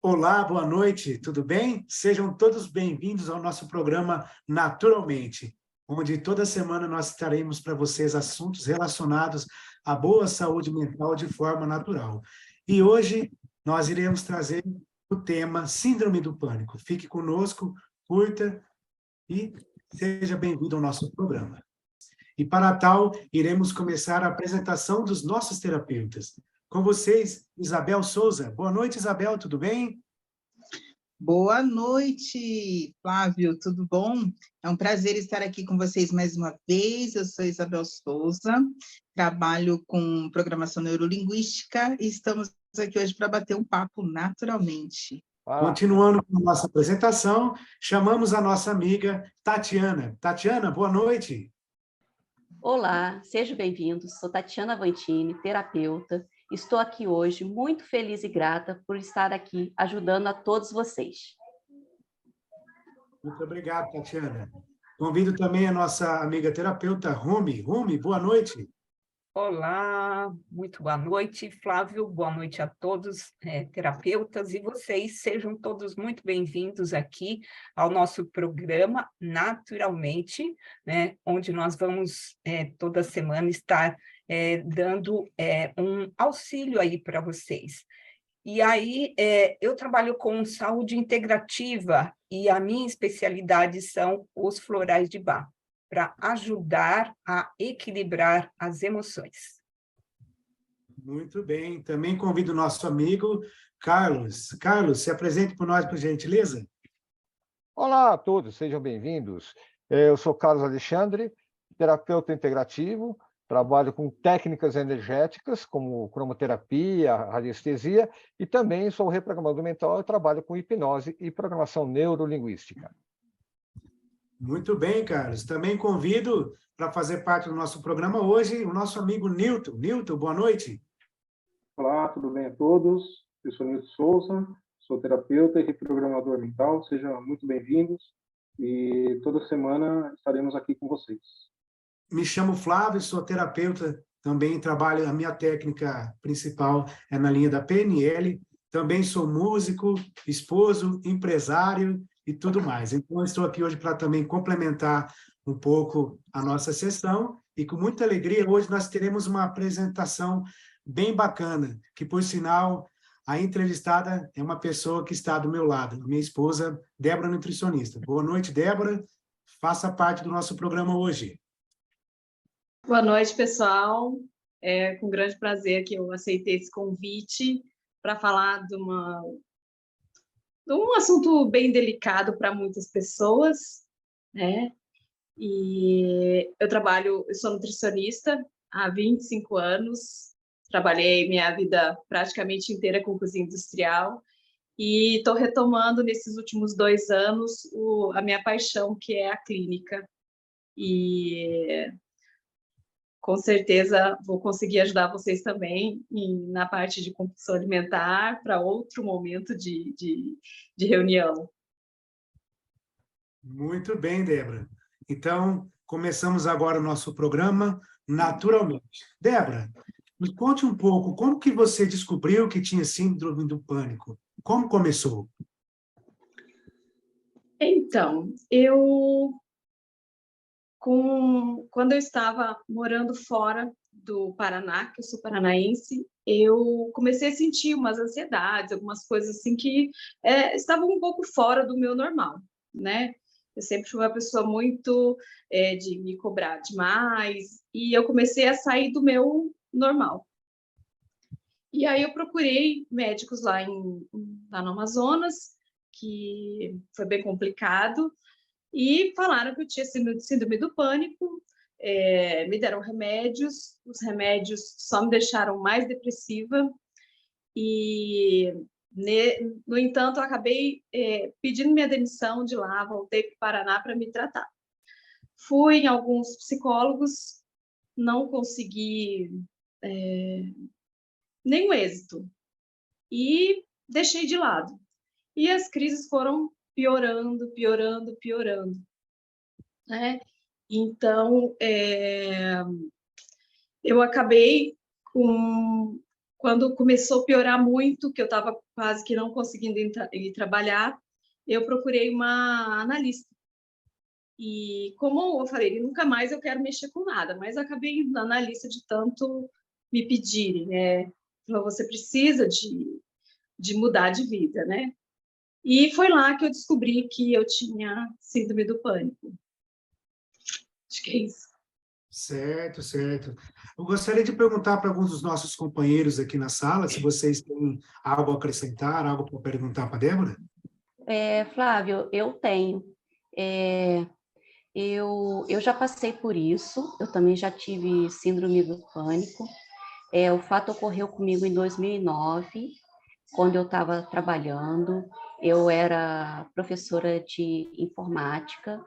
Olá, boa noite, tudo bem? Sejam todos bem-vindos ao nosso programa Naturalmente, onde toda semana nós traremos para vocês assuntos relacionados à boa saúde mental de forma natural. E hoje nós iremos trazer o tema Síndrome do Pânico. Fique conosco, curta e seja bem-vindo ao nosso programa. E para tal, iremos começar a apresentação dos nossos terapeutas. Com vocês, Isabel Souza. Boa noite, Isabel, tudo bem? Boa noite, Flávio, tudo bom? É um prazer estar aqui com vocês mais uma vez. Eu sou Isabel Souza, trabalho com programação neurolinguística e estamos aqui hoje para bater um papo naturalmente. Continuando com a nossa apresentação, chamamos a nossa amiga Tatiana. Tatiana, boa noite. Olá, sejam bem-vindos. Sou Tatiana Vantini, terapeuta. Estou aqui hoje muito feliz e grata por estar aqui ajudando a todos vocês. Muito obrigado, Tatiana. Convido também a nossa amiga terapeuta Rumi. Rumi, boa noite. Olá, muito boa noite, Flávio, boa noite a todos, terapeutas, e vocês sejam todos muito bem-vindos aqui ao nosso programa Naturalmente, né, onde nós vamos toda semana estar dando um auxílio aí para vocês. E aí, eu trabalho com saúde integrativa e a minha especialidade são os florais de Bach, para ajudar a equilibrar as emoções. Muito bem. Também convido o nosso amigo Carlos. Carlos, se apresente por nós, por gentileza. Olá a todos, sejam bem-vindos. Eu sou Carlos Alexandre, terapeuta integrativo, trabalho com técnicas energéticas, como cromoterapia, radiestesia, e também sou reprogramador mental e trabalho com hipnose e programação neurolinguística. Muito bem, Carlos. Também convido para fazer parte do nosso programa hoje o nosso amigo Newton. Newton, boa noite. Olá, tudo bem a todos? Eu sou Nilton Souza, sou terapeuta e reprogramador mental. Sejam muito bem-vindos e toda semana estaremos aqui com vocês. Me chamo Flávio, sou terapeuta, também trabalho, a minha técnica principal é na linha da PNL, também sou músico, esposo, empresário e tudo mais. Então, estou aqui hoje para também complementar um pouco a nossa sessão e com muita alegria, hoje nós teremos uma apresentação bem bacana, que, por sinal, a entrevistada é uma pessoa que está do meu lado, minha esposa, Débora, nutricionista. Boa noite, Débora. Faça parte do nosso programa hoje. Boa noite, pessoal. É com grande prazer que eu aceitei esse convite para falar de um assunto bem delicado para muitas pessoas, né? E eu sou nutricionista há 25 anos, trabalhei minha vida praticamente inteira com cozinha industrial e estou retomando nesses últimos 2 anos a minha paixão, que é a clínica. E com certeza vou conseguir ajudar vocês também na parte de compulsão alimentar para outro momento de reunião. Muito bem, Débora. Então, começamos agora o nosso programa naturalmente. Débora, me conte um pouco, como que você descobriu que tinha síndrome do pânico? Como começou? Então, quando eu estava morando fora do Paraná, que eu sou paranaense, eu comecei a sentir umas ansiedades, algumas coisas assim que estavam um pouco fora do meu normal, né? Eu sempre fui uma pessoa muito de me cobrar demais, e eu comecei a sair do meu normal. E aí eu procurei médicos lá no Amazonas, que foi bem complicado, e falaram que eu tinha síndrome do pânico, me deram remédios, os remédios só me deixaram mais depressiva, e, no entanto, eu acabei pedindo minha demissão de lá, voltei para o Paraná para me tratar. Fui em alguns psicólogos, não consegui nenhum êxito, e deixei de lado. E as crises foram piorando, piorando, piorando, né? Então, eu acabei com quando começou a piorar muito, que eu estava quase que não conseguindo ir trabalhar, eu procurei uma analista. E como eu falei, nunca mais eu quero mexer com nada, mas acabei indo na analista de tanto me pedirem, né? Então, você precisa de mudar de vida, né? E foi lá que eu descobri que eu tinha síndrome do pânico. Acho que é isso. Certo, certo. Eu gostaria de perguntar para alguns dos nossos companheiros aqui na sala se vocês têm algo a acrescentar, algo para perguntar para a Débora. Flávio, eu tenho. Eu já passei por isso, eu também já tive síndrome do pânico. O fato ocorreu comigo em 2009, quando eu estava trabalhando. Eu era professora de informática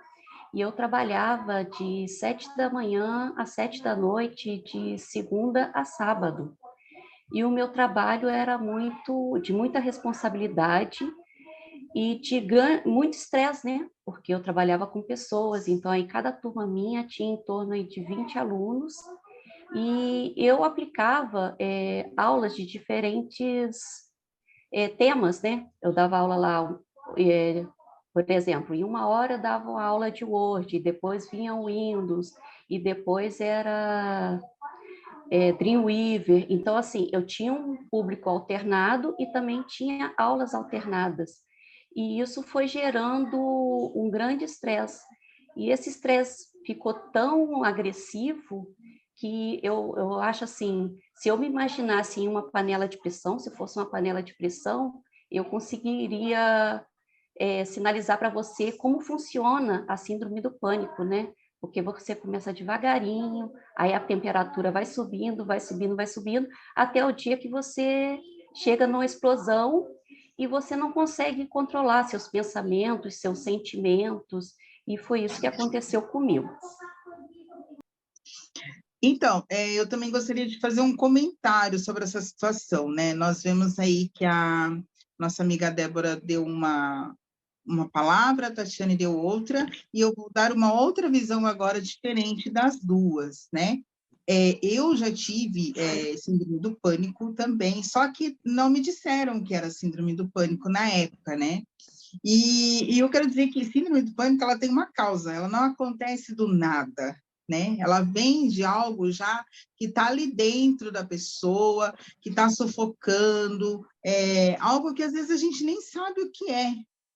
e eu trabalhava de 7 da manhã às 7 da noite, de segunda a sábado. E o meu trabalho era de muita responsabilidade e de muito estresse, né? Porque eu trabalhava com pessoas, então aí cada turma minha tinha em torno aí de 20 alunos e eu aplicava aulas de diferentes temas, né? Eu dava aula lá, por exemplo, em 1 hora eu dava uma aula de Word, depois vinha o Windows, e depois era Dreamweaver. Então, assim, eu tinha um público alternado e também tinha aulas alternadas. E isso foi gerando um grande estresse. E esse estresse ficou tão agressivo que eu acho assim, se eu me imaginasse em uma panela de pressão, se fosse uma panela de pressão, eu conseguiria sinalizar para você como funciona a síndrome do pânico, né? Porque você começa devagarinho, aí a temperatura vai subindo, vai subindo, vai subindo, até o dia que você chega numa explosão e você não consegue controlar seus pensamentos, seus sentimentos, e foi isso que aconteceu comigo. Então, eu também gostaria de fazer um comentário sobre essa situação, né? Nós vemos aí que a nossa amiga Débora deu uma palavra, a Tatiane deu outra, e eu vou dar uma outra visão agora diferente das duas, né? Eu já tive síndrome do pânico também, só que não me disseram que era síndrome do pânico na época, né? E eu quero dizer que síndrome do pânico, ela tem uma causa, ela não acontece do nada, né? Ela vem de algo já que está ali dentro da pessoa, que está sufocando, algo que às vezes a gente nem sabe o que é,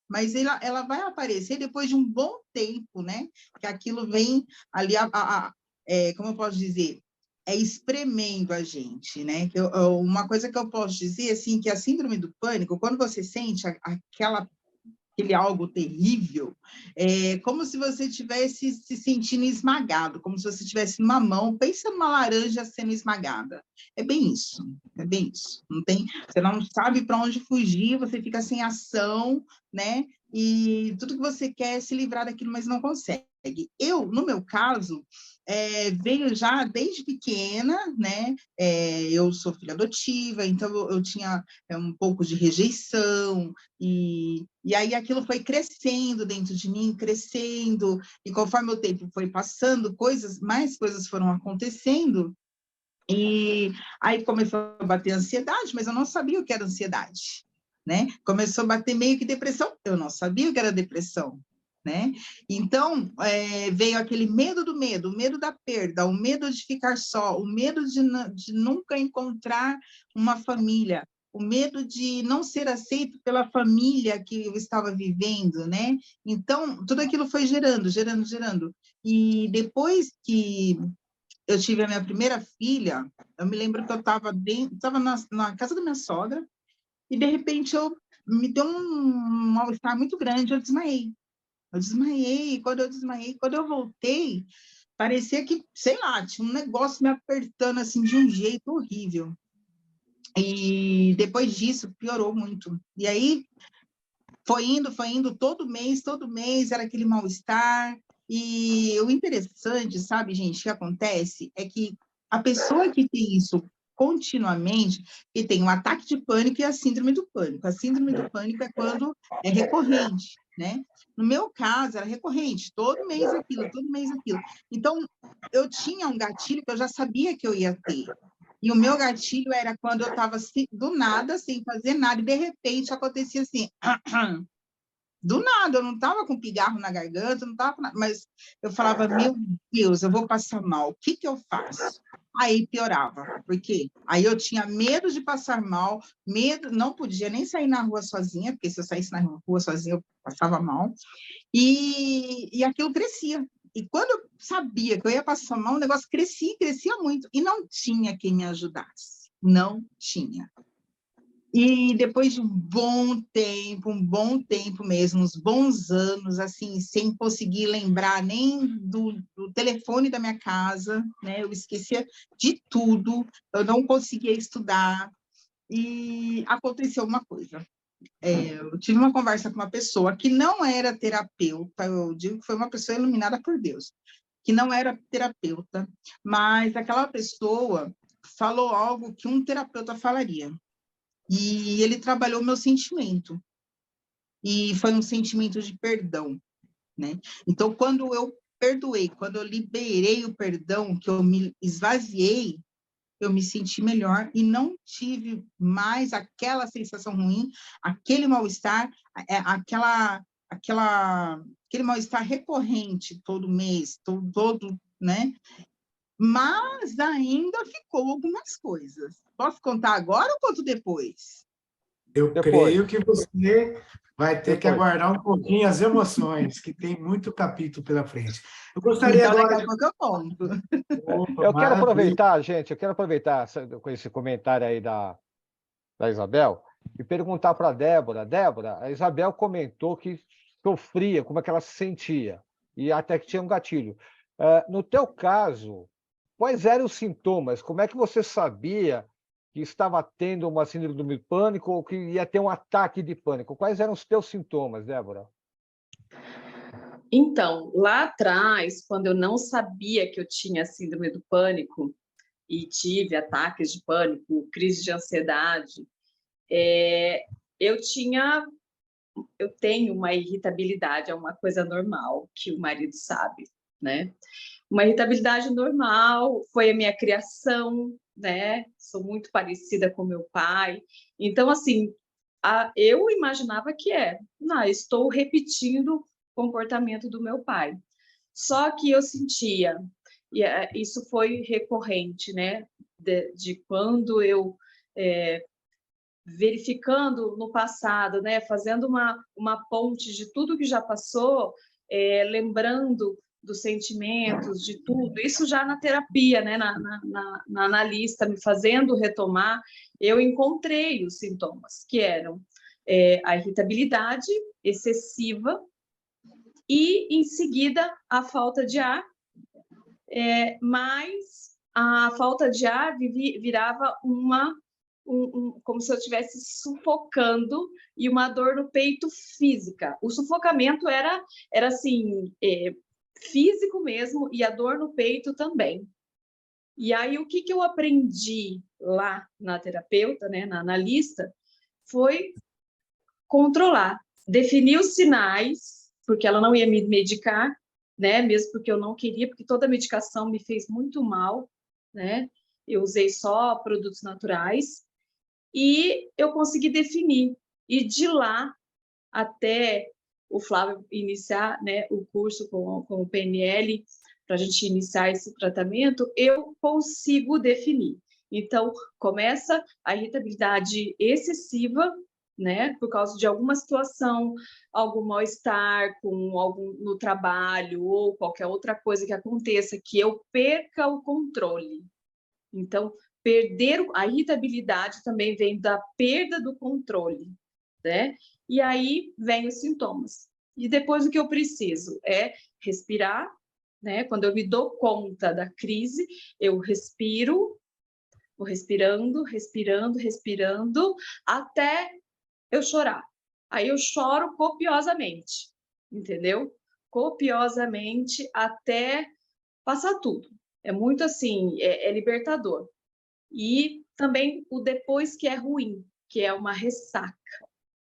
mas ela vai aparecer depois de um bom tempo, né? Que aquilo vem ali, como eu posso dizer, espremendo a gente, né? Uma coisa que eu posso dizer, assim, que a síndrome do pânico, quando você sente aquele algo terrível, como se você estivesse se sentindo esmagado, como se você estivesse numa mão, pensa numa laranja sendo esmagada. É bem isso, é bem isso. Você não sabe para onde fugir, você fica sem ação, né? E tudo que você quer é se livrar daquilo, mas não consegue. No meu caso, veio já desde pequena, né? Eu sou filha adotiva, então eu tinha um pouco de rejeição, e aí aquilo foi crescendo dentro de mim, crescendo, e conforme o tempo foi passando, mais coisas foram acontecendo, e aí começou a bater ansiedade, mas eu não sabia o que era ansiedade, né? Começou a bater meio que depressão, eu não sabia o que era depressão, né? Então, veio aquele medo do medo, o medo da perda, o medo de ficar só, o medo de nunca encontrar uma família, o medo de não ser aceito pela família que eu estava vivendo, né? Então, tudo aquilo foi gerando. E depois que eu tive a minha primeira filha, eu me lembro que eu estava na casa da minha sogra, e de repente me deu um mal-estar muito grande, eu desmaiei. E quando eu voltei, parecia que, sei lá, tinha um negócio me apertando assim de um jeito horrível. E depois disso, piorou muito. E aí, foi indo, todo mês era aquele mal-estar. E o interessante, sabe, gente, que acontece é que a pessoa que tem isso continuamente, que tem um ataque de pânico e a síndrome do pânico. A síndrome do pânico é quando é recorrente, né? No meu caso, era recorrente, todo mês aquilo. Então, eu tinha um gatilho que eu já sabia que eu ia ter. E o meu gatilho era quando eu estava do nada, sem fazer nada, e de repente acontecia assim, do nada, eu não estava com pigarro na garganta, não estava com nada, mas eu falava, meu Deus, eu vou passar mal, o que que eu faço? Aí piorava, por quê? Aí eu tinha medo de passar mal, medo, não podia nem sair na rua sozinha, porque se eu saísse na rua sozinha, eu passava mal, e aquilo crescia. E quando eu sabia que eu ia passar mal, o negócio crescia muito, e não tinha quem me ajudasse, não tinha. E depois de um bom tempo mesmo, uns bons anos, assim, sem conseguir lembrar nem do telefone da minha casa, né? Eu esquecia de tudo, eu não conseguia estudar, e aconteceu uma coisa. Eu tive uma conversa com uma pessoa que não era terapeuta, eu digo que foi uma pessoa iluminada por Deus, que não era terapeuta, mas aquela pessoa falou algo que um terapeuta falaria. E ele trabalhou meu sentimento. E foi um sentimento de perdão, né? Então, quando eu perdoei, quando eu liberei o perdão, que eu me esvaziei, eu me senti melhor e não tive mais aquela sensação ruim, aquele mal-estar, aquele mal-estar recorrente todo mês, todo, né? Mas ainda ficou algumas coisas. Posso contar agora ou conto depois? Eu Depois. creio que você vai ter que Depois. aguardar um pouquinho as emoções, que tem muito capítulo pela frente. Eu gostaria Então, agora daqui a pouco eu conto. Opa, Eu quero maravilha. aproveitar, gente, com esse comentário aí da Isabel e perguntar para a Débora. Débora, a Isabel comentou que sofria, como é que ela se sentia, e até que tinha um gatilho. No teu caso, quais eram os sintomas? Como é que você sabia que estava tendo uma síndrome do pânico ou que ia ter um ataque de pânico? Quais eram os teus sintomas, Débora? Então, lá atrás, quando eu não sabia que eu tinha síndrome do pânico e tive ataques de pânico, crise de ansiedade, eu tenho uma irritabilidade, é uma coisa normal, que o marido sabe, né? Uma irritabilidade normal, foi a minha criação, né? Sou muito parecida com meu pai. Então, assim, eu imaginava que não, estou repetindo o comportamento do meu pai. Só que eu sentia, e isso foi recorrente, né? De quando eu verificando no passado, né, fazendo uma ponte de tudo que já passou, lembrando dos sentimentos, de tudo, isso já na terapia, né, na analista, me fazendo retomar, eu encontrei os sintomas, que eram a irritabilidade excessiva e, em seguida, a falta de ar, mas a falta de ar virava como se eu estivesse sufocando e uma dor no peito física. O sufocamento era assim, físico mesmo, e a dor no peito também. E aí, o que eu aprendi lá na terapeuta, né, na analista, foi controlar, definir os sinais, porque ela não ia me medicar, né, mesmo porque eu não queria, porque toda a medicação me fez muito mal, né? Eu usei só produtos naturais, e eu consegui definir. E de lá até o Flávio iniciar, né, o curso com o PNL, para a gente iniciar esse tratamento, eu consigo definir. Então, começa a irritabilidade excessiva, né, por causa de alguma situação, algum mal-estar com algum no trabalho ou qualquer outra coisa que aconteça, que eu perca o controle. Então, perder a irritabilidade também vem da perda do controle, né? E aí vem os sintomas. E depois o que eu preciso é respirar, né? Quando eu me dou conta da crise, eu respiro, vou respirando, até eu chorar. Aí eu choro copiosamente, entendeu? Copiosamente até passar tudo. É muito assim, é libertador. E também o depois, que é ruim, que é uma ressaca,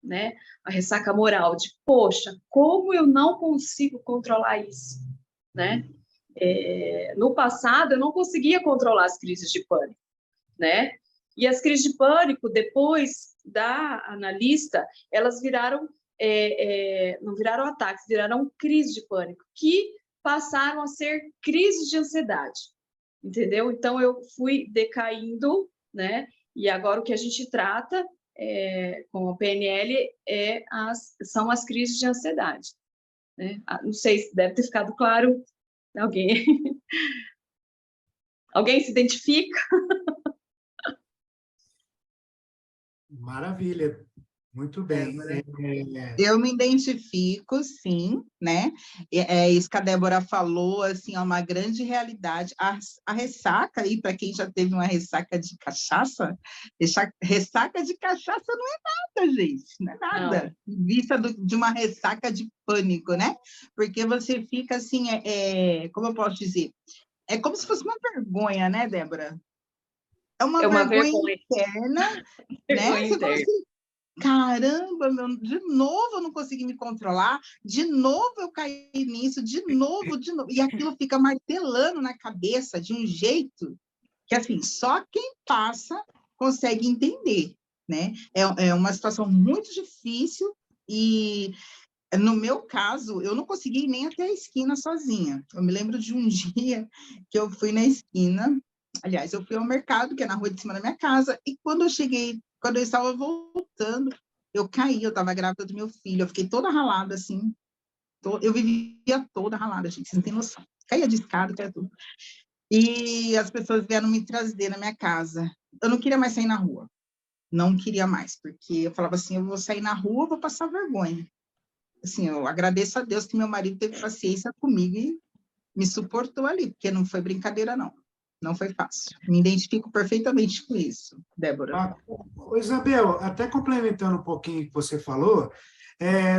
né? A ressaca moral de, poxa, como eu não consigo controlar isso, né? No passado, eu não conseguia controlar as crises de pânico. né? E as crises de pânico, depois da analista, elas viraram, não viraram ataques, viraram crises de pânico, que passaram a ser crises de ansiedade, entendeu? Então, eu fui decaindo, né? E agora o que a gente trata com o PNL são as crises de ansiedade, né? Não sei se deve ter ficado claro. Alguém se identifica? Maravilha, muito bem. Eu me identifico, sim, né? É isso que a Débora falou, assim, é uma grande realidade. A ressaca aí, para quem já teve uma ressaca de cachaça, ressaca de cachaça não é nada, gente, não é nada. Em vista de uma ressaca de pânico, né? Porque você fica assim, como eu posso dizer? É como se fosse uma vergonha, né, Débora? É uma vergonha interna, né? Você fala assim, caramba, de novo eu não consegui me controlar, de novo eu caí nisso, de novo, e aquilo fica martelando na cabeça de um jeito que, assim, só quem passa consegue entender, né? É uma situação muito difícil e, no meu caso, eu não consegui ir nem até a esquina sozinha. Eu me lembro de um dia que eu fui na esquina, aliás, eu fui ao mercado, que é na rua de cima da minha casa, e quando eu estava voltando, eu caí, eu estava grávida do meu filho, eu fiquei toda ralada, assim, eu vivia toda ralada, gente, vocês não tem noção. Caía de escada, caía tudo. E as pessoas vieram me trazer na minha casa. Eu não queria mais sair na rua, não queria mais, porque eu falava assim, eu vou sair na rua, eu vou passar vergonha. Assim, eu agradeço a Deus que meu marido teve paciência comigo e me suportou ali, porque não foi brincadeira, não. Não foi fácil. Me identifico perfeitamente com isso, Débora. Isabel, até complementando um pouquinho o que você falou,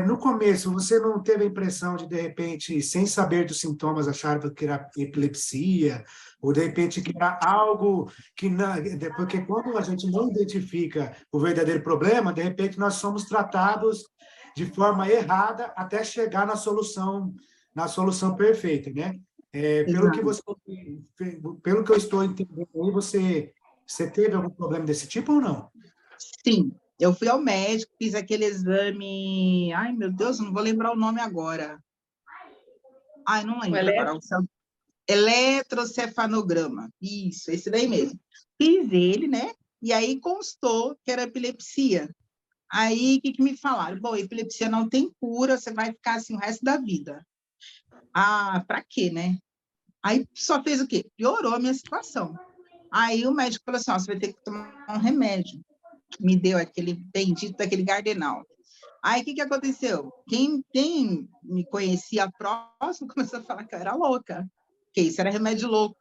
no começo você não teve a impressão de repente, sem saber dos sintomas, achar que era epilepsia, ou de repente que era algo que não, porque quando a gente não identifica o verdadeiro problema, de repente nós somos tratados de forma errada até chegar na solução perfeita, né? Pelo que eu estou entendendo, aí você teve algum problema desse tipo ou não? Sim, eu fui ao médico, fiz aquele exame. Ai, meu Deus, não vou lembrar o nome agora. Ai, não lembro agora. Eletrocefanograma. Isso, esse daí mesmo. Fiz ele, né? E aí constou que era epilepsia. Aí, o que me falaram? Bom, epilepsia não tem cura, você vai ficar assim o resto da vida. Ah, pra quê, né? Aí só fez o quê? Piorou a minha situação. Aí o médico falou assim, ó, você vai ter que tomar um remédio. Me deu aquele bendito daquele Gardenal. Aí o que aconteceu? Quem me conhecia próximo começou a falar que eu era louca, que isso era remédio louco.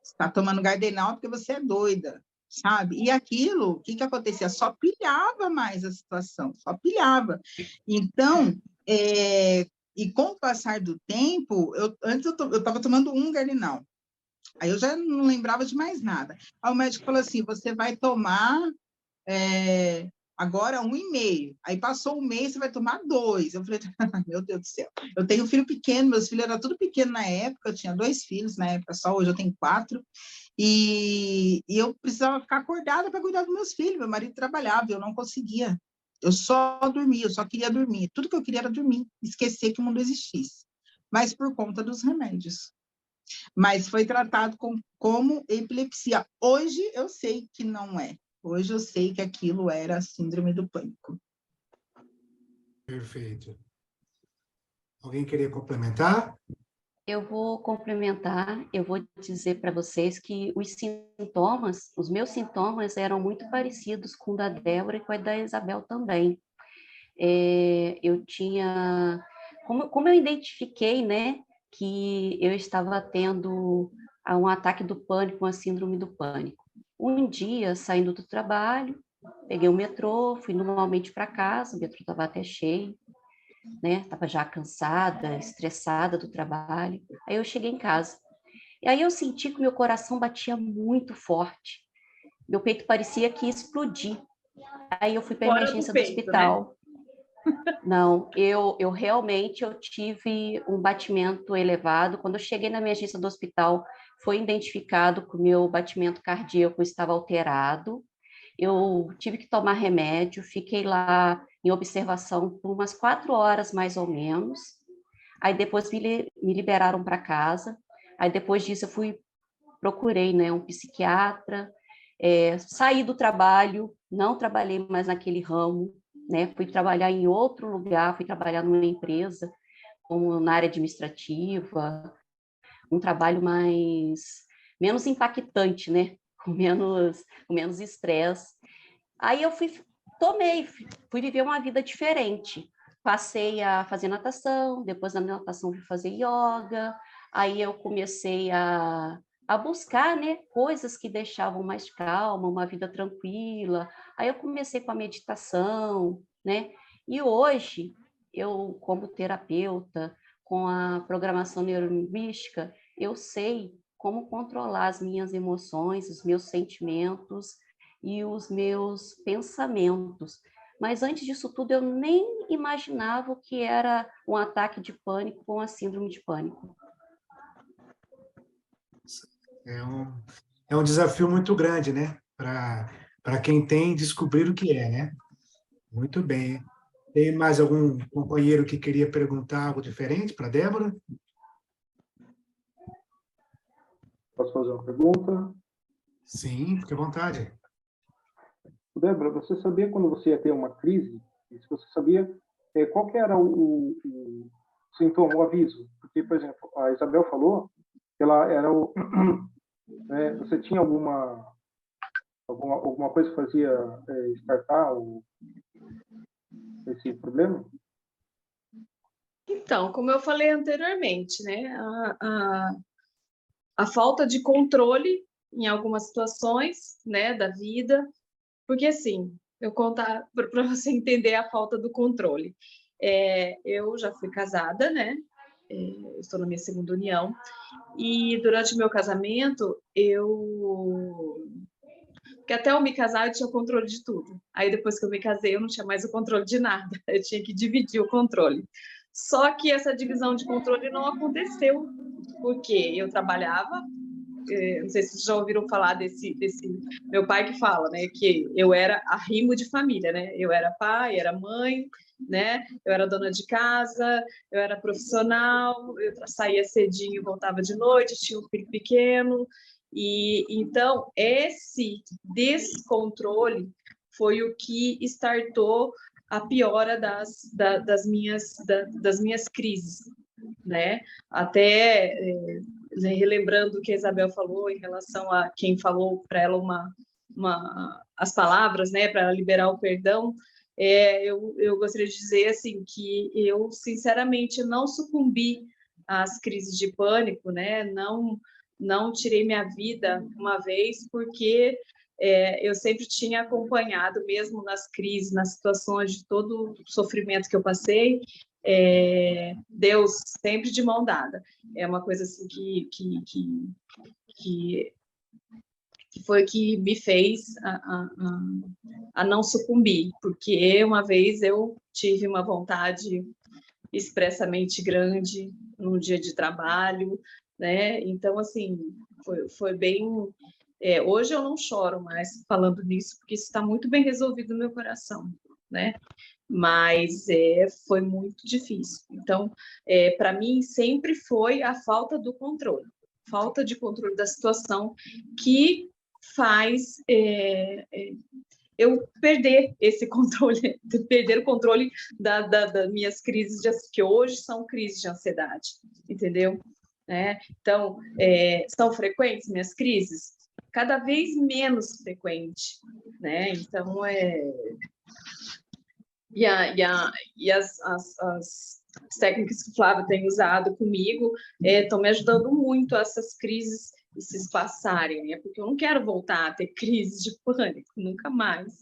Você está tomando Gardenal porque você é doida, sabe? E aquilo, o que acontecia? Só pilhava mais a situação, só pilhava. Então, e com o passar do tempo, antes eu estava tomando um Gardenal. Aí eu já não lembrava de mais nada. Aí o médico falou assim, você vai tomar agora 1,5. Aí passou um mês, você vai tomar 2. Eu falei, meu Deus do céu. Eu tenho um filho pequeno, meus filhos eram tudo pequeno na época, eu tinha 2 filhos na época só, hoje eu tenho 4. E eu precisava ficar acordada para cuidar dos meus filhos. Meu marido trabalhava, eu não conseguia. Eu só dormia, eu só queria dormir. Tudo que eu queria era dormir, esquecer que o mundo existisse. Mas por conta dos remédios. Mas foi tratado como epilepsia. Hoje eu sei que não é. Hoje eu sei que aquilo era síndrome do pânico. Perfeito. Alguém queria complementar? Eu vou complementar, eu vou dizer para vocês que os meus sintomas eram muito parecidos com o da Débora e com a da Isabel também. Eu tinha, como eu identifiquei, né, que eu estava tendo um ataque do pânico, uma síndrome do pânico. Um dia, saindo do trabalho, peguei o metrô, fui normalmente para casa, o metrô estava até cheio, né? Estava já cansada, estressada do trabalho. Aí eu cheguei em casa. E aí eu senti que meu coração batia muito forte. Meu peito parecia que ia explodir. Aí eu fui para a emergência do hospital. Não, eu realmente eu tive um batimento elevado. Quando eu cheguei na emergência do hospital, foi identificado que o meu batimento cardíaco estava alterado. Eu tive que tomar remédio, fiquei lá em observação por umas 4 horas, mais ou menos. Aí depois me liberaram para casa. Aí depois disso eu procurei, né, um psiquiatra, saí do trabalho, não trabalhei mais naquele ramo, né, fui trabalhar em outro lugar, fui trabalhar numa empresa, como na área administrativa, um trabalho menos impactante, né, com menos estresse. Aí eu fui viver uma vida diferente. Passei a fazer natação, depois da natação fui fazer yoga, aí eu comecei a buscar, né, coisas que deixavam mais calma, uma vida tranquila. Aí eu comecei com a meditação, né? E hoje, eu, como terapeuta, com a programação neurolinguística, eu sei como controlar as minhas emoções, os meus sentimentos e os meus pensamentos. Mas antes disso tudo, eu nem imaginava o que era um ataque de pânico ou uma síndrome de pânico. É um desafio muito grande, né? Para quem tem, descobrir o que é, né? Muito bem. Tem mais algum companheiro que queria perguntar algo diferente para a Débora? Posso fazer uma pergunta? Sim, fique à vontade. Débora, você sabia quando você ia ter uma crise? E se você sabia, qual que era o sintoma, o aviso? Porque, por exemplo, a Isabel falou que ela era você tinha alguma coisa que fazia despertar esse problema? Então, como eu falei anteriormente, né, a falta de controle em algumas situações, né, da vida, porque assim, eu contar para você entender a falta do controle. Eu já fui casada, né? Eu estou na minha segunda união, e durante o meu casamento, porque até eu me casar, eu tinha o controle de tudo. Aí, depois que eu me casei, eu não tinha mais o controle de nada. Eu tinha que dividir o controle. Só que essa divisão de controle não aconteceu, porque eu trabalhava, não sei se vocês já ouviram falar desse meu pai que fala, né, que eu era arrimo de família, né? Eu era pai, era mãe, né? Eu era dona de casa, eu era profissional, eu saía cedinho, voltava de noite, tinha um filho pequeno, e então esse descontrole foi o que startou a piora das minhas crises, né? Até relembrando o que a Isabel falou em relação a quem falou para ela as palavras, né, para ela liberar o perdão, eu gostaria de dizer assim que eu sinceramente não sucumbi às crises de pânico, né? Não tirei minha vida uma vez, porque eu sempre tinha acompanhado, mesmo nas crises, nas situações de todo o sofrimento que eu passei, Deus sempre de mão dada. É uma coisa assim que foi que me fez a não sucumbir, porque uma vez eu tive uma vontade expressamente grande num dia de trabalho, né? Então, assim, foi bem... hoje eu não choro mais falando nisso, porque isso está muito bem resolvido no meu coração, né? Mas foi muito difícil. Então, para mim, sempre foi a falta do controle, falta de controle da situação que faz eu perder esse controle, perder o controle das minhas crises, que hoje são crises de ansiedade, entendeu? Então, são frequentes minhas crises? Cada vez menos frequente, né? Então, e as técnicas que o Flávio tem usado comigo estão me ajudando muito a essas crises se passarem, né? Porque eu não quero voltar a ter crise de pânico, nunca mais,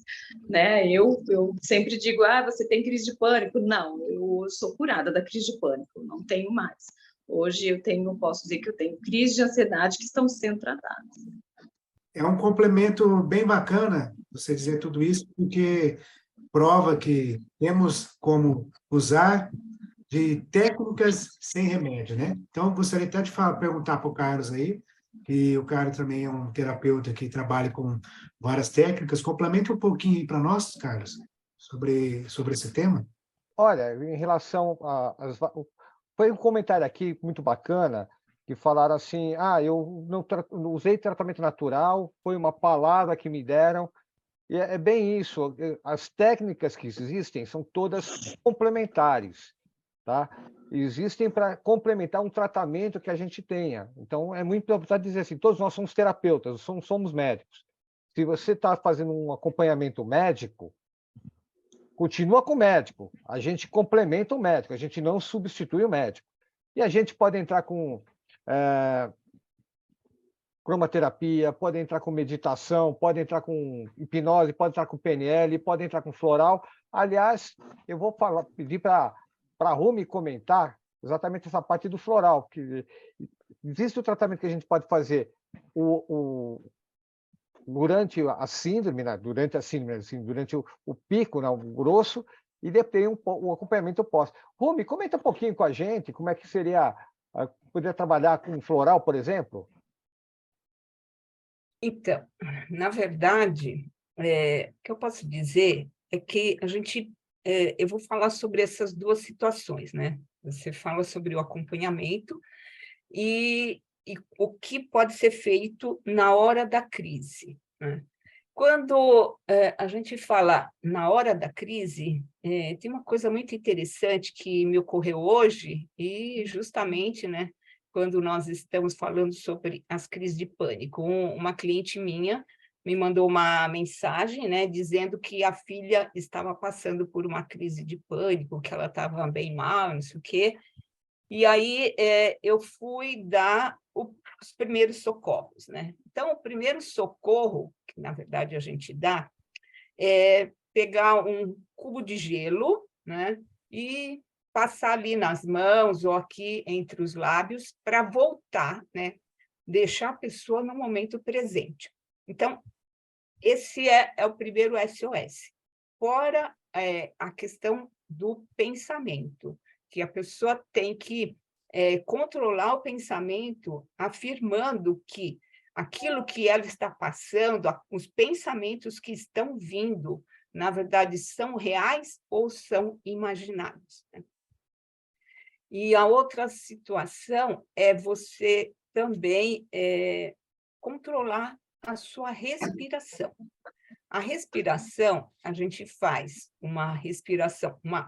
né? Eu sempre digo, você tem crise de pânico? Não, eu sou curada da crise de pânico, não tenho mais. Hoje posso dizer que eu tenho crise de ansiedade que estão sendo tratadas. É um complemento bem bacana você dizer tudo isso, porque prova que temos como usar de técnicas sem remédio, né? Então, gostaria até de perguntar para o Carlos aí, que o Carlos também é um terapeuta que trabalha com várias técnicas. Complementa um pouquinho para nós, Carlos, sobre esse tema. Olha, em relação foi um comentário aqui muito bacana, que falaram assim, eu não usei tratamento natural, foi uma palavra que me deram, e é bem isso, as técnicas que existem são todas complementares, tá? Existem para complementar um tratamento que a gente tenha. Então, é muito importante dizer assim, todos nós somos terapeutas, somos médicos. Se você está fazendo um acompanhamento médico, continua com o médico, a gente complementa o médico, a gente não substitui o médico. E a gente pode entrar com cromoterapia, pode entrar com meditação, pode entrar com hipnose, pode entrar com PNL, pode entrar com floral. Aliás, eu vou pedir para a Rumi comentar exatamente essa parte do floral, que existe o tratamento que a gente pode fazer durante a síndrome, né? Durante o pico, né? O grosso, e depois um acompanhamento pós. Rumi, comenta um pouquinho com a gente como é que seria poder trabalhar com floral, por exemplo? Então, na verdade, o que eu posso dizer é que eu vou falar sobre essas duas situações, né? Você fala sobre o acompanhamento e o que pode ser feito na hora da crise, né? Quando a gente fala na hora da crise, tem uma coisa muito interessante que me ocorreu hoje, e justamente, né, quando nós estamos falando sobre as crises de pânico, uma cliente minha me mandou uma mensagem, né, dizendo que a filha estava passando por uma crise de pânico, que ela estava bem mal, não sei o quê. E aí eu fui dar os primeiros socorros, né? Então, o primeiro socorro, que na verdade a gente dá, é pegar um cubo de gelo, né? E passar ali nas mãos ou aqui entre os lábios para voltar, né? Deixar a pessoa no momento presente. Então, esse é o primeiro SOS. Fora a questão do pensamento, que a pessoa tem que controlar o pensamento, afirmando que aquilo que ela está passando, os pensamentos que estão vindo, na verdade, são reais ou são imaginados, né? E a outra situação é você também controlar a sua respiração. A respiração, a gente faz uma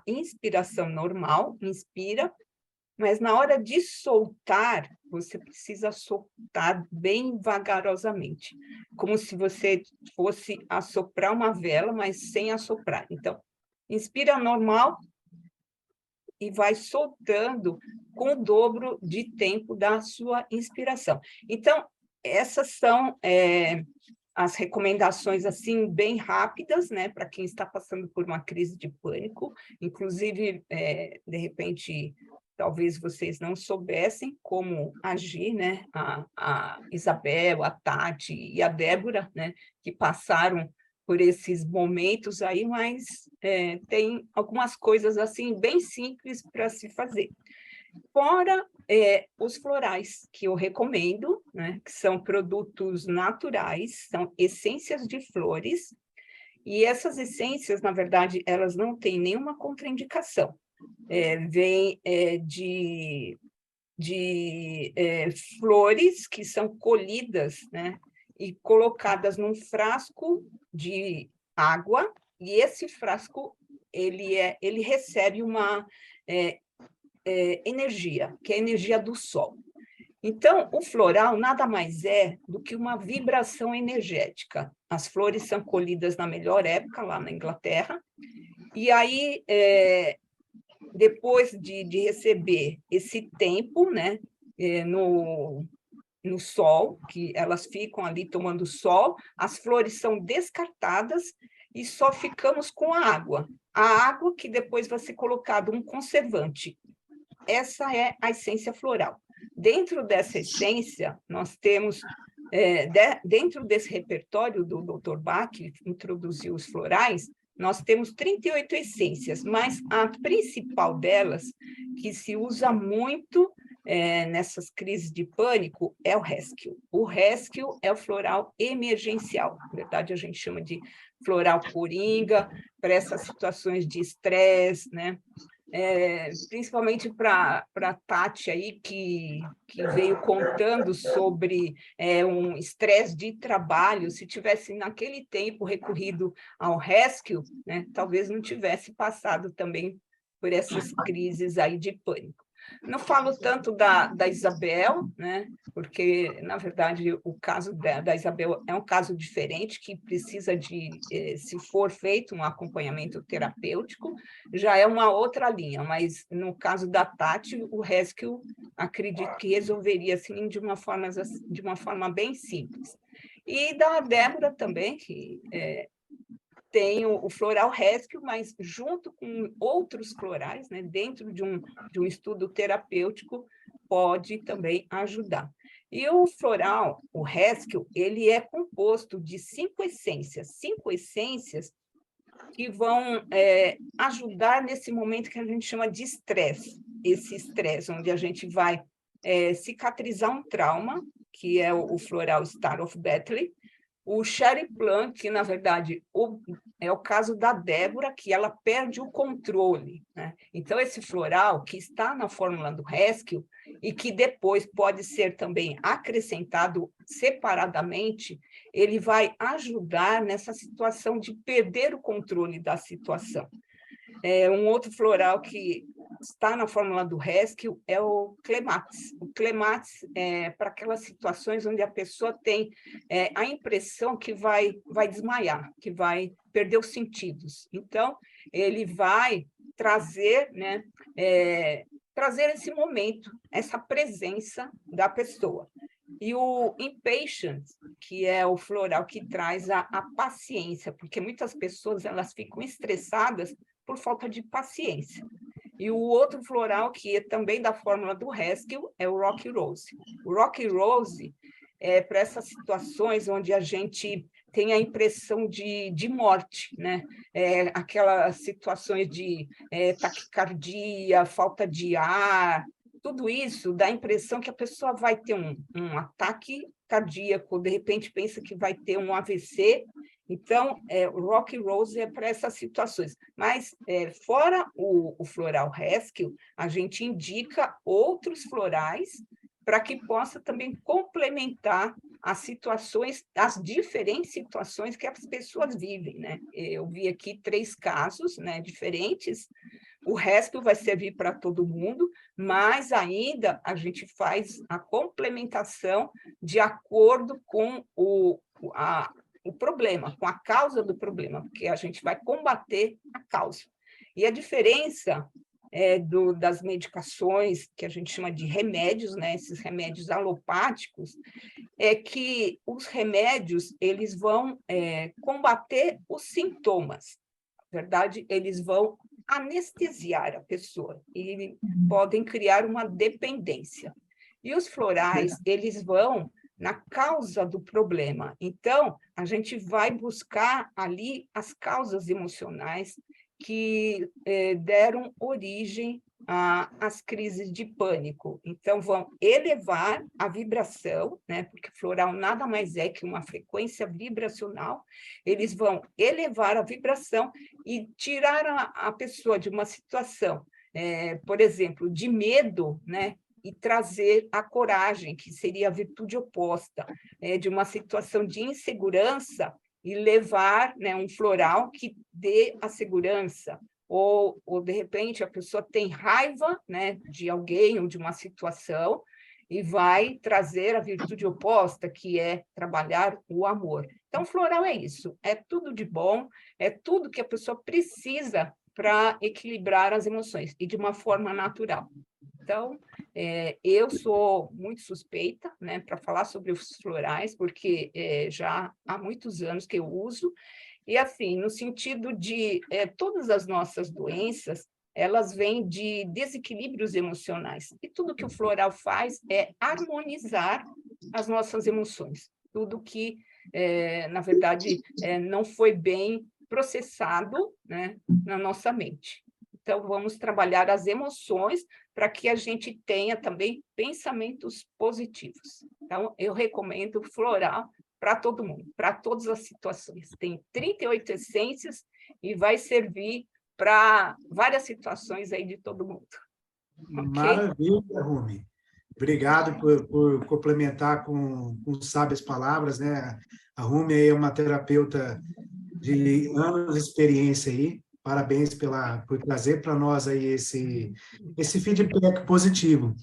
inspiração normal, inspira, mas na hora de soltar, você precisa soltar bem vagarosamente, como se você fosse assoprar uma vela, mas sem assoprar. Então, inspira normal e vai soltando com o dobro de tempo da sua inspiração. Então, essas são as recomendações assim bem rápidas, né, para quem está passando por uma crise de pânico. Inclusive, de repente, talvez vocês não soubessem como agir, né? A Isabel, a Tati e a Débora, né, que passaram por esses momentos aí, mas tem algumas coisas assim bem simples para se fazer. Fora os florais, que eu recomendo, né, que são produtos naturais, são essências de flores, e essas essências, na verdade, elas não têm nenhuma contraindicação. Vem de flores que são colhidas, né, e colocadas num frasco de água, e esse frasco ele recebe uma energia, que é a energia do sol. Então, o floral nada mais é do que uma vibração energética. As flores são colhidas na melhor época, lá na Inglaterra, e aí, depois de receber esse tempo, né, no sol, que elas ficam ali tomando sol, as flores são descartadas e só ficamos com a água. A água que depois vai ser colocado um conservante. Essa é a essência floral. Dentro dessa essência, nós temos, dentro desse repertório do Dr. Bach, que introduziu os florais, nós temos 38 essências, mas a principal delas, que se usa muito nessas crises de pânico, é o Rescue. O Rescue é o floral emergencial. Na verdade, a gente chama de floral coringa, para essas situações de estresse, né? Principalmente para a Tati aí, que veio contando sobre um estresse de trabalho. Se tivesse naquele tempo recorrido ao Rescue, né, talvez não tivesse passado também por essas crises aí de pânico. Não falo tanto da Isabel, né, porque, na verdade, o caso da Isabel é um caso diferente, que precisa de, se for feito um acompanhamento terapêutico, já é uma outra linha, mas no caso da Tati, o Rescue, acredito que resolveria assim, de uma forma bem simples. E da Débora também, que tem o floral Rescue, mas junto com outros florais, né, dentro de um estudo terapêutico, pode também ajudar. E o floral, o Rescue, ele é composto de 5 essências que vão ajudar nesse momento que a gente chama de estresse, esse estresse, onde a gente vai cicatrizar um trauma, que é o floral Star of Battle, o Cherry Plum, que, na verdade, é o caso da Débora, que ela perde o controle, né? Então, esse floral, que está na fórmula do Rescue, e que depois pode ser também acrescentado separadamente, ele vai ajudar nessa situação de perder o controle da situação. Um outro floral que está na fórmula do Rescue é o Clematis. O Clematis é para aquelas situações onde a pessoa tem a impressão que vai desmaiar, que vai perder os sentidos. Então, ele vai trazer, né, trazer esse momento, essa presença da pessoa. E o Impatient, que é o floral que traz a paciência, porque muitas pessoas elas ficam estressadas por falta de paciência. E o outro floral, que é também da fórmula do Rescue, é o Rocky Rose. O Rocky Rose é para essas situações onde a gente tem a impressão de morte, né? Aquelas situações de taquicardia, falta de ar, tudo isso dá a impressão que a pessoa vai ter um ataque cardíaco, de repente pensa que vai ter um AVC. Então, o Rocky Rose é para essas situações. Mas, fora o floral Rescue, a gente indica outros florais para que possa também complementar as situações, as diferentes situações que as pessoas vivem, né? Eu vi aqui 3 casos, né, diferentes. O resto vai servir para todo mundo, mas ainda a gente faz a complementação de acordo com o problema, com a causa do problema, porque a gente vai combater a causa. E a diferença das medicações, que a gente chama de remédios, né, esses remédios alopáticos, é que os remédios eles vão combater os sintomas. Na verdade, eles vão anestesiar a pessoa e podem criar uma dependência. E os florais, eles vão na causa do problema. Então, a gente vai buscar ali as causas emocionais que deram origem às crises de pânico. Então, vão elevar a vibração, né? Porque floral nada mais é que uma frequência vibracional. Eles vão elevar a vibração e tirar a pessoa de uma situação, por exemplo, de medo, né? E trazer a coragem, que seria a virtude oposta, de uma situação de insegurança, e levar, né, um floral que dê a segurança. Ou, de repente, a pessoa tem raiva, né, de alguém ou de uma situação, e vai trazer a virtude oposta, que é trabalhar o amor. Então, floral é isso, é tudo de bom, é tudo que a pessoa precisa para equilibrar as emoções, e de uma forma natural. Então, eu sou muito suspeita, né, para falar sobre os florais, porque já há muitos anos que eu uso, e assim, no sentido de todas as nossas doenças, elas vêm de desequilíbrios emocionais, e tudo que o floral faz é harmonizar as nossas emoções, tudo que, na verdade, não foi bem processado, né, na nossa mente. Então, vamos trabalhar as emoções para que a gente tenha também pensamentos positivos. Então, eu recomendo Floral para todo mundo, para todas as situações. Tem 38 essências e vai servir para várias situações aí de todo mundo. Okay? Maravilha, Rumi. Obrigado por complementar com sábias palavras, né? A Rumi é uma terapeuta de anos de experiência aí. Parabéns por trazer para nós aí esse feedback positivo.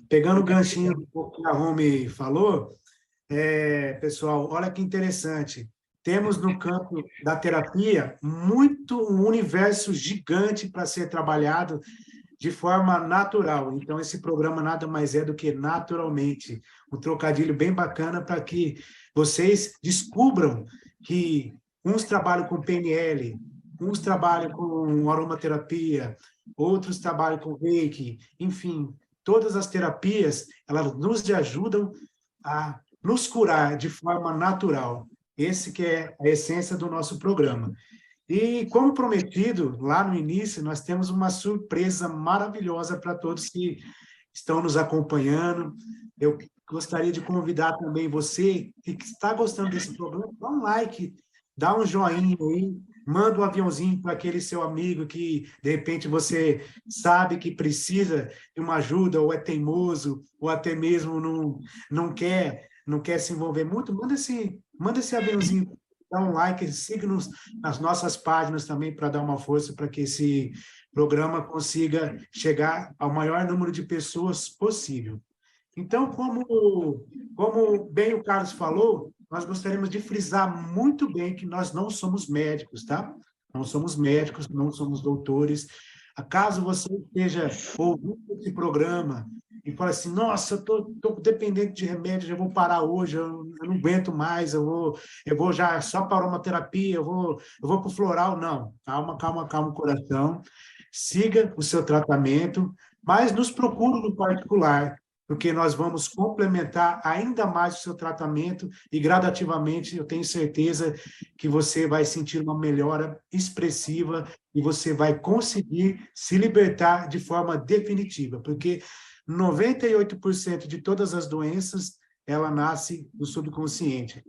Pegando o ganchinho do que a Rumi falou, pessoal, olha que interessante. Temos no campo da terapia um universo gigante para ser trabalhado de forma natural. Então, esse programa nada mais é do que naturalmente. Um trocadilho bem bacana para que vocês descubram que uns trabalham com PNL, uns trabalham com aromaterapia, outros trabalham com Reiki, enfim, todas as terapias, elas nos ajudam a nos curar de forma natural. Esse que é a essência do nosso programa. E, como prometido, lá no início, nós temos uma surpresa maravilhosa para todos que estão nos acompanhando. Eu gostaria de convidar também você que está gostando desse programa, dá um like, dá um joinha aí, manda um aviãozinho para aquele seu amigo que, de repente, você sabe que precisa de uma ajuda, ou é teimoso, ou até mesmo não quer se envolver muito. Manda esse aviãozinho, dá um like, siga-nos nas nossas páginas também para dar uma força para que esse programa consiga chegar ao maior número de pessoas possível. Então, como bem o Carlos falou, nós gostaríamos de frisar muito bem que nós não somos médicos, tá? Não somos médicos, não somos doutores. Acaso você esteja ouvindo esse programa e fala assim, nossa, eu tô dependente de remédio, já vou parar hoje, eu não aguento mais, eu vou já só para uma terapia, eu vou para o floral. Não, calma, coração. Siga o seu tratamento, mas nos procure no particular, porque nós vamos complementar ainda mais o seu tratamento e, gradativamente, eu tenho certeza que você vai sentir uma melhora expressiva e você vai conseguir se libertar de forma definitiva, porque 98% de todas as doenças, ela nasce do subconsciente.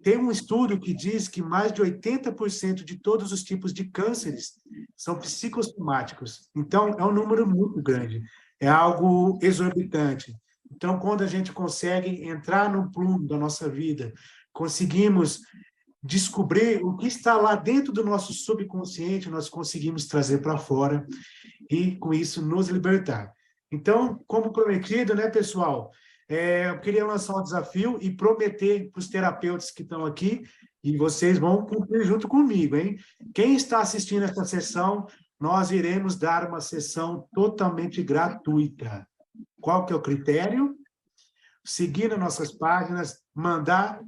Tem um estudo que diz que mais de 80% de todos os tipos de cânceres são psicossomáticos. Então, é um número muito grande, é algo exorbitante. Então, quando a gente consegue entrar no plumo da nossa vida, conseguimos descobrir o que está lá dentro do nosso subconsciente, nós conseguimos trazer para fora e, com isso, nos libertar. Então, como prometido, né, pessoal? Eu queria lançar um desafio e prometer para os terapeutas que estão aqui, e vocês vão cumprir junto comigo, hein? Quem está assistindo essa sessão, nós iremos dar uma sessão totalmente gratuita. Qual que é o critério? Seguir nas nossas páginas, mandar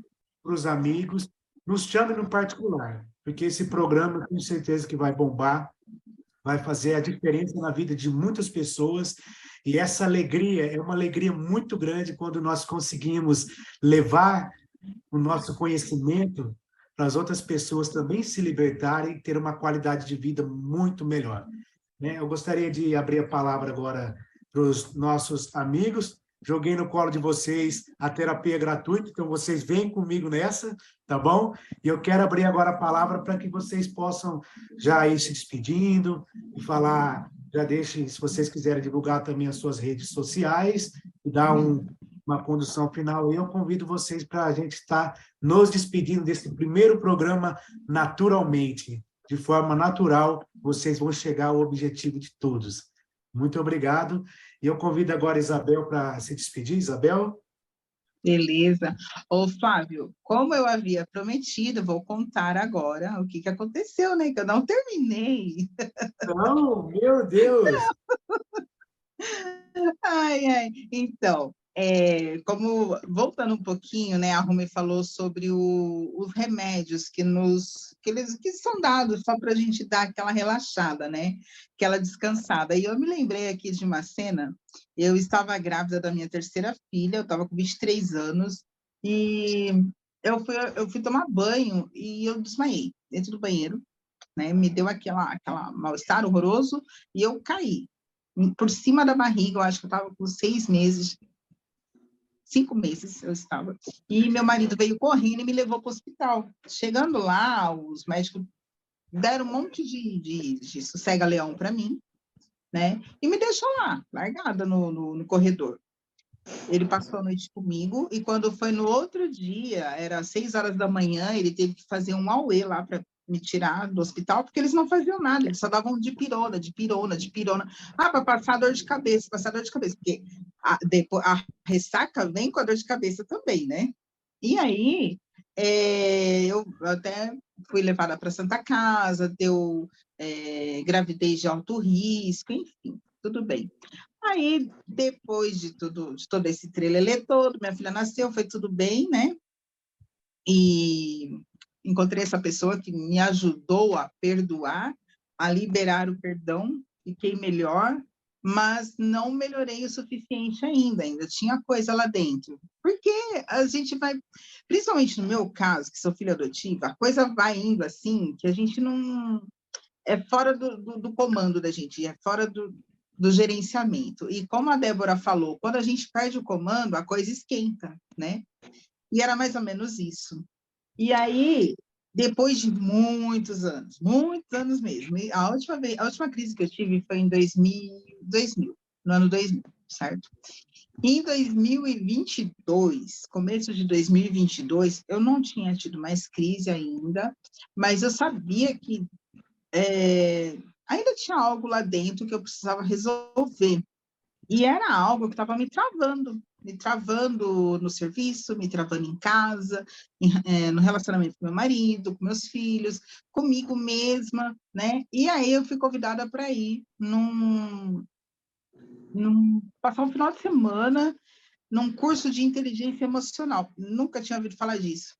para os amigos, nos chame no particular, porque esse programa, eu tenho certeza que vai bombar, vai fazer a diferença na vida de muitas pessoas, e essa alegria é uma alegria muito grande quando nós conseguimos levar o nosso conhecimento para as outras pessoas também se libertarem e ter uma qualidade de vida muito melhor. Eu gostaria de abrir a palavra agora para os nossos amigos. Joguei no colo de vocês a terapia gratuita, então vocês vêm comigo nessa, tá bom? E eu quero abrir agora a palavra para que vocês possam já ir se despedindo e falar, já deixem, se vocês quiserem divulgar também as suas redes sociais e dar uma condução final. Eu convido vocês para a gente estar nos despedindo desse primeiro programa naturalmente, de forma natural, vocês vão chegar ao objetivo de todos. Muito obrigado. E eu convido agora a Isabel para se despedir. Isabel? Beleza. Ô, Flávio, como eu havia prometido, vou contar agora o que aconteceu, né? Que eu não terminei. Não, meu Deus! Ai. Então, voltando um pouquinho, né? A Rumi falou sobre os remédios que são dados só para a gente dar aquela relaxada, né? Aquela descansada. E eu me lembrei aqui de uma cena. Eu estava grávida da minha terceira filha, eu estava com 23 anos, e eu fui tomar banho e eu desmaiei dentro do banheiro, né? Me deu aquela mal-estar horroroso e eu caí. Por cima da barriga, eu acho que eu estava com 6 meses, 5 meses eu estava. E meu marido veio correndo e me levou para o hospital. Chegando lá, os médicos deram um monte de sossega-leão para mim, né? E me deixou lá, largada no corredor. Ele passou a noite comigo e quando foi no outro dia, era 6 horas da manhã, ele teve que fazer um auê lá para me tirar do hospital, porque eles não faziam nada, eles só davam de pirona. Ah, para passar dor de cabeça, porque depois, a ressaca vem com a dor de cabeça também, né? E aí, eu até fui levada para Santa Casa, deu gravidez de alto risco, enfim, tudo bem. Aí, depois de todo esse trelelê todo, minha filha nasceu, foi tudo bem, né? E encontrei essa pessoa que me ajudou a perdoar, a liberar o perdão, fiquei melhor, mas não melhorei o suficiente ainda tinha coisa lá dentro. Porque a gente vai, principalmente no meu caso, que sou filha adotiva, a coisa vai indo assim, que a gente não... É fora do comando da gente, é fora do gerenciamento. E como a Débora falou, quando a gente perde o comando, a coisa esquenta, né? E era mais ou menos isso. E aí, depois de muitos anos mesmo, a última crise que eu tive foi em 2000, no ano 2000, certo? Em 2022, começo de 2022, eu não tinha tido mais crise ainda, mas eu sabia que ainda tinha algo lá dentro que eu precisava resolver. E era algo que estava me travando no serviço, me travando em casa, no relacionamento com meu marido, com meus filhos, comigo mesma, né? E aí eu fui convidada para ir passar um final de semana num curso de inteligência emocional. Nunca tinha ouvido falar disso.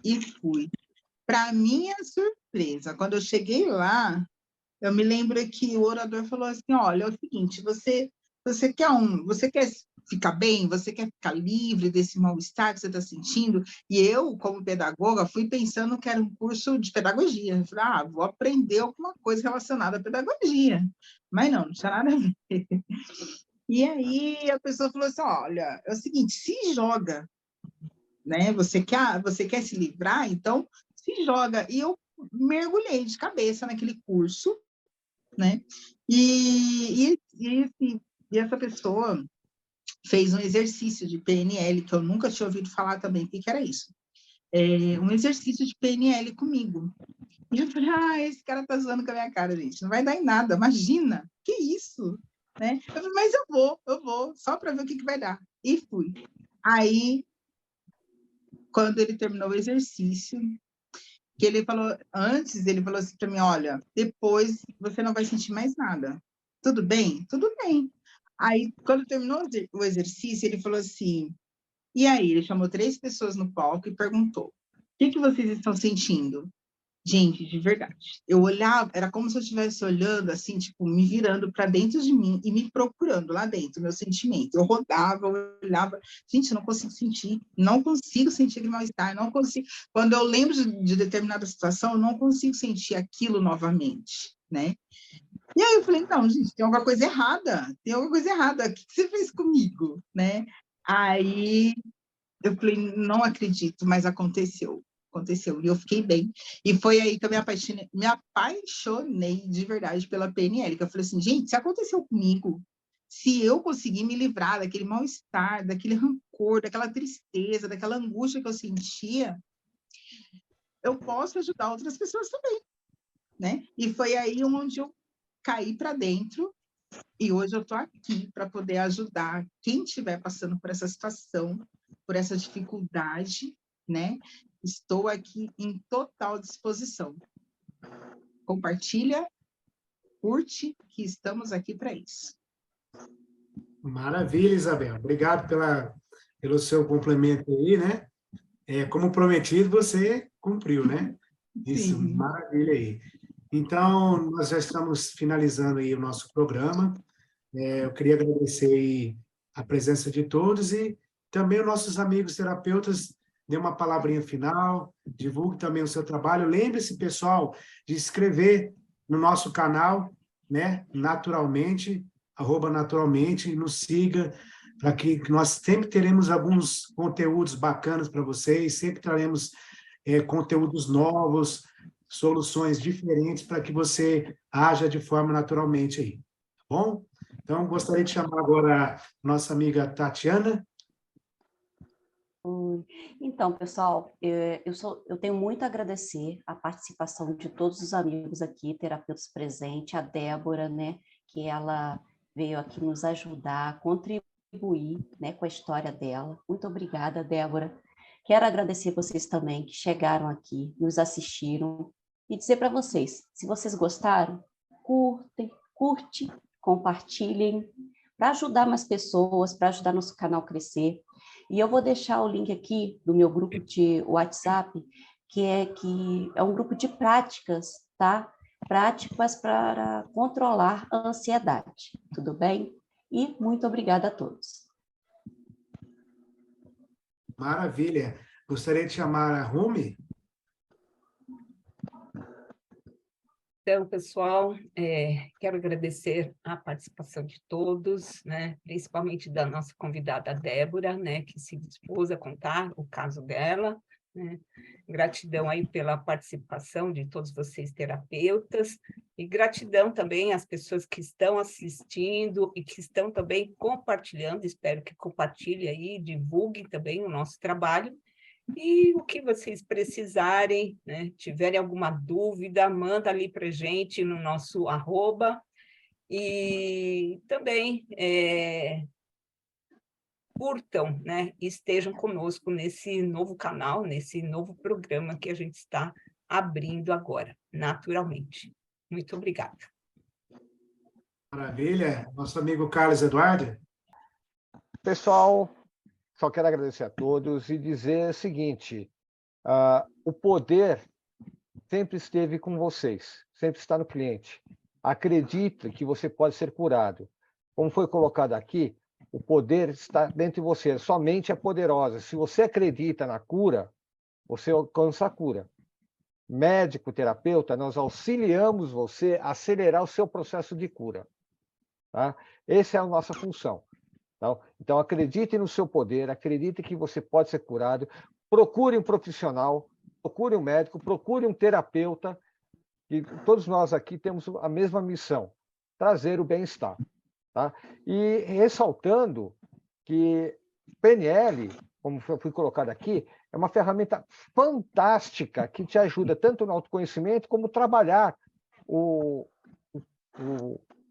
E fui. Para minha surpresa, quando eu cheguei lá, eu me lembro que o orador falou assim, olha, é o seguinte, você quer ficar bem? Você quer ficar livre desse mal-estar que você está sentindo? E eu, como pedagoga, fui pensando que era um curso de pedagogia. Eu falei, vou aprender alguma coisa relacionada à pedagogia. Mas não tinha nada a ver. E aí a pessoa falou assim, olha, é o seguinte, se joga, né? Você quer se livrar? Então, se joga. E eu mergulhei de cabeça naquele curso, né? E essa pessoa fez um exercício de PNL, que eu nunca tinha ouvido falar também. O que era isso? Um exercício de PNL comigo. E eu falei, esse cara tá zoando com a minha cara, gente. Não vai dar em nada, imagina. Que isso? Né? Eu falei, mas eu vou, só para ver o que vai dar. E fui. Aí, quando ele terminou o exercício, que ele falou assim para mim, olha, depois você não vai sentir mais nada. Tudo bem? Tudo bem. Aí, quando terminou o exercício, ele falou assim, e aí? Ele chamou 3 pessoas no palco e perguntou, o que vocês estão sentindo? Gente, de verdade. Eu olhava, era como se eu estivesse olhando, assim, tipo, me virando para dentro de mim e me procurando lá dentro, meu sentimento. Eu rodava, eu olhava, gente, eu não consigo sentir aquele mal-estar, não consigo. Quando eu lembro de determinada situação, eu não consigo sentir aquilo novamente, né? E aí eu falei, não, gente, tem alguma coisa errada. O que você fez comigo, né? Aí eu falei, não acredito, mas aconteceu, e eu fiquei bem. E foi aí que eu me apaixonei de verdade pela PNL, que eu falei assim, gente, se aconteceu comigo, se eu conseguir me livrar daquele mal-estar, daquele rancor, daquela tristeza, daquela angústia que eu sentia, eu posso ajudar outras pessoas também, né? E foi aí onde eu caí para dentro, e hoje eu estou aqui para poder ajudar quem estiver passando por essa situação, por essa dificuldade, né? Estou aqui em total disposição. Compartilha, curte, que estamos aqui para isso. Maravilha, Isabel. Obrigado pelo seu complemento aí, né? Como prometido, você cumpriu, né? Isso, Sim. maravilha aí. Então, nós já estamos finalizando aí o nosso programa. Eu queria agradecer aí a presença de todos e também os nossos amigos terapeutas dê uma palavrinha final, divulgue também o seu trabalho. Lembre-se, pessoal, de se inscrever no nosso canal, né? Naturalmente, @naturalmente, nos siga, para que nós sempre teremos alguns conteúdos bacanas para vocês, sempre traremos conteúdos novos, soluções diferentes para que você haja de forma naturalmente aí, tá bom? Então, gostaria de chamar agora a nossa amiga Tatiana. Então, pessoal, eu tenho muito a agradecer a participação de todos os amigos aqui, terapeutas presentes, a Débora, né, que ela veio aqui nos ajudar, contribuir, né, com a história dela. Muito obrigada, Débora. Quero agradecer vocês também que chegaram aqui, nos assistiram, e dizer para vocês, se vocês gostaram, curte, compartilhem, para ajudar mais pessoas, para ajudar nosso canal a crescer. E eu vou deixar o link aqui do meu grupo de WhatsApp, que é um grupo de práticas, tá? Práticas para controlar a ansiedade, tudo bem? E muito obrigada a todos. Maravilha. Gostaria de chamar a Rumi. Então, pessoal, quero agradecer a participação de todos, né, principalmente da nossa convidada Débora, né, que se dispôs a contar o caso dela, né. Gratidão aí pela participação de todos vocês terapeutas, e gratidão também às pessoas que estão assistindo e que estão também compartilhando, espero que compartilhem aí, divulguem também o nosso trabalho. E o que vocês precisarem, né, tiverem alguma dúvida, manda ali para a gente no nosso @. E também curtam, né, e estejam conosco nesse novo canal, nesse novo programa que a gente está abrindo agora, naturalmente. Muito obrigada. Maravilha. Nosso amigo Carlos Eduardo. Pessoal, só quero agradecer a todos e dizer o seguinte, o poder sempre esteve com vocês, sempre está no cliente. Acredite que você pode ser curado. Como foi colocado aqui, o poder está dentro de você, sua mente é poderosa. Se você acredita na cura, você alcança a cura. Médico, terapeuta, nós auxiliamos você a acelerar o seu processo de cura. Tá? Essa é a nossa função. Então, acredite no seu poder, acredite que você pode ser curado, procure um profissional, procure um médico, procure um terapeuta, e todos nós aqui temos a mesma missão, trazer o bem-estar. Tá? E ressaltando que PNL, como foi colocado aqui, é uma ferramenta fantástica que te ajuda tanto no autoconhecimento como trabalhar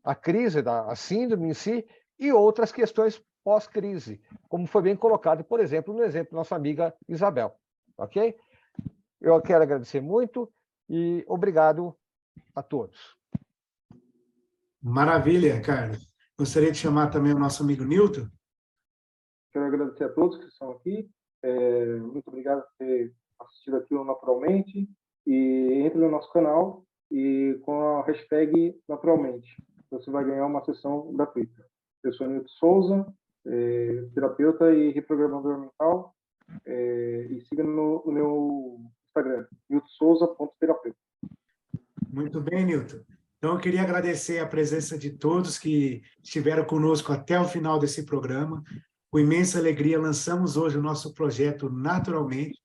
a crise, a síndrome em si, e outras questões pós-crise, como foi bem colocado, por exemplo, no exemplo da nossa amiga Isabel. Ok? Eu quero agradecer muito e obrigado a todos. Maravilha, Carlos. Gostaria de chamar também o nosso amigo Nilton. Quero agradecer a todos que estão aqui. Muito obrigado por ter assistido aqui o Naturalmente. E entre no nosso canal e com a hashtag Naturalmente. Você vai ganhar uma sessão gratuita. Eu sou Nilton Souza, terapeuta e reprogramador mental. E siga no meu Instagram, niltonsouza.terapeuta. Muito bem, Nilton. Então, eu queria agradecer a presença de todos que estiveram conosco até o final desse programa. Com imensa alegria, lançamos hoje o nosso projeto Naturalmente.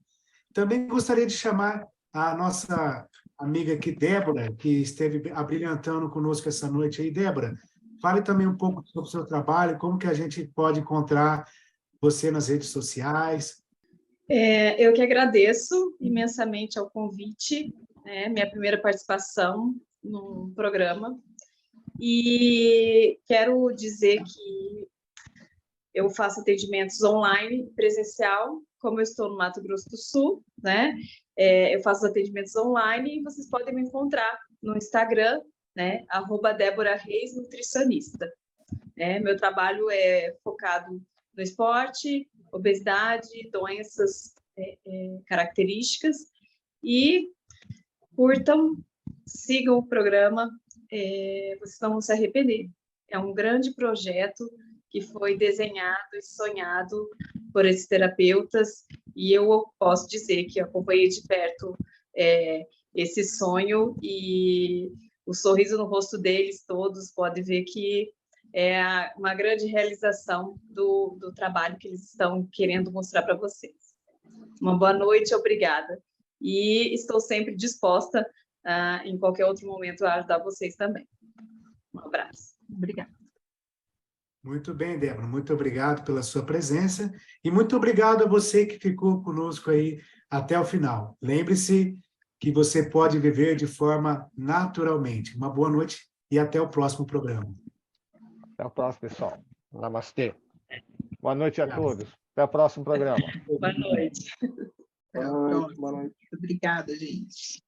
Também gostaria de chamar a nossa amiga aqui, Débora, que esteve abrilhantando conosco essa noite aí. Débora, fale também um pouco sobre o seu trabalho, como que a gente pode encontrar você nas redes sociais. Eu que agradeço imensamente ao convite, minha primeira participação no programa, e quero dizer que eu faço atendimentos online, presencial, como eu estou no Mato Grosso do Sul, né? Eu faço atendimentos online e vocês podem me encontrar no Instagram, né? @Débora Reis Nutricionista. Meu trabalho é focado no esporte, obesidade, doenças características, e curtam, sigam o programa, vocês não vão se arrepender. É um grande projeto que foi desenhado e sonhado por esses terapeutas, E eu posso dizer que acompanhei de perto esse sonho, e o sorriso no rosto deles todos pode ver que é uma grande realização do trabalho que eles estão querendo mostrar para vocês. Uma boa noite, obrigada. E estou sempre disposta, em qualquer outro momento, a ajudar vocês também. Um abraço. Obrigada. Muito bem, Débora, muito obrigado pela sua presença e muito obrigado a você que ficou conosco aí até o final. Lembre-se que você pode viver de forma naturalmente. Uma boa noite e até o próximo programa. Até o próximo, pessoal. Namastê. Boa noite a todos. Até o próximo programa. Boa noite. Até a próxima. Boa noite. Obrigada, gente.